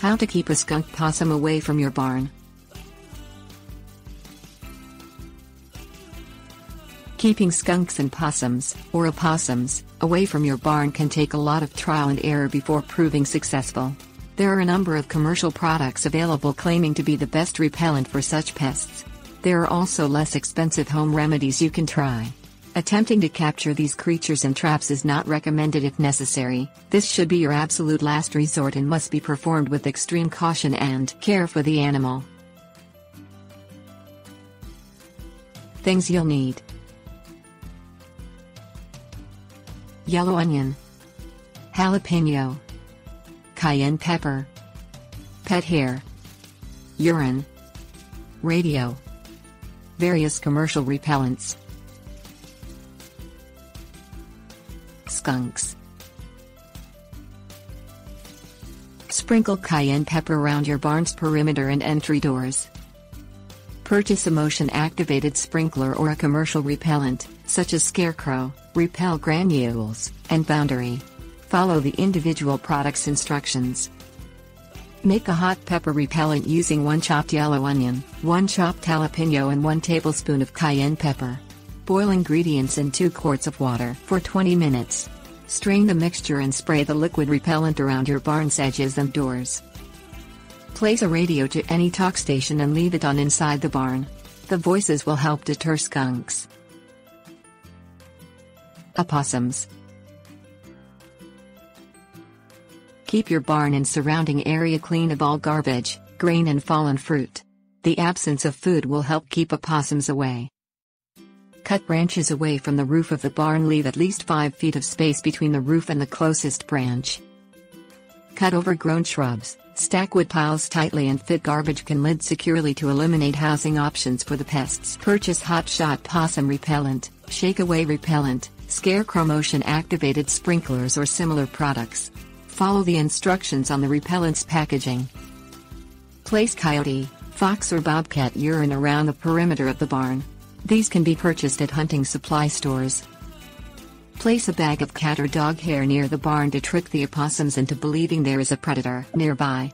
How to keep a skunk possum away from your barn. Keeping skunks and possums, or opossums, away from your barn can take a lot of trial and error before proving successful. There are a number of commercial products available claiming to be the best repellent for such pests. There are also less expensive home remedies you can try. Attempting to capture these creatures in traps is not recommended if necessary. This should be your absolute last resort and must be performed with extreme caution and care for the animal. Things you'll need: yellow onion, jalapeno, cayenne pepper, pet hair, urine, radio, various commercial repellents. Skunks. Sprinkle cayenne pepper around your barn's perimeter and entry doors. Purchase a motion-activated sprinkler or a commercial repellent, such as Scarecrow, Repel Granules, and Boundary. Follow the individual product's instructions. Make a hot pepper repellent using 1 chopped yellow onion, 1 chopped jalapeno and 1 tablespoon of cayenne pepper. Boil ingredients in 2 quarts of water for 20 minutes. Strain the mixture and spray the liquid repellent around your barn's edges and doors. Place a radio to any talk station and leave it on inside the barn. The voices will help deter skunks. Opossums. Keep your barn and surrounding area clean of all garbage, grain and fallen fruit. The absence of food will help keep opossums away. Cut branches away from the roof of the barn. Leave at least 5 feet of space between the roof and the closest branch. Cut overgrown shrubs, stack wood piles tightly and fit garbage can lid securely to eliminate housing options for the pests. Purchase Hot Shot Possum Repellent, Shake Away Repellent, Scarecrow Motion Activated Sprinklers or similar products. Follow the instructions on the repellent's packaging. Place coyote, fox or bobcat urine around the perimeter of the barn. These can be purchased at hunting supply stores. Place a bag of cat or dog hair near the barn to trick the opossums into believing there is a predator nearby.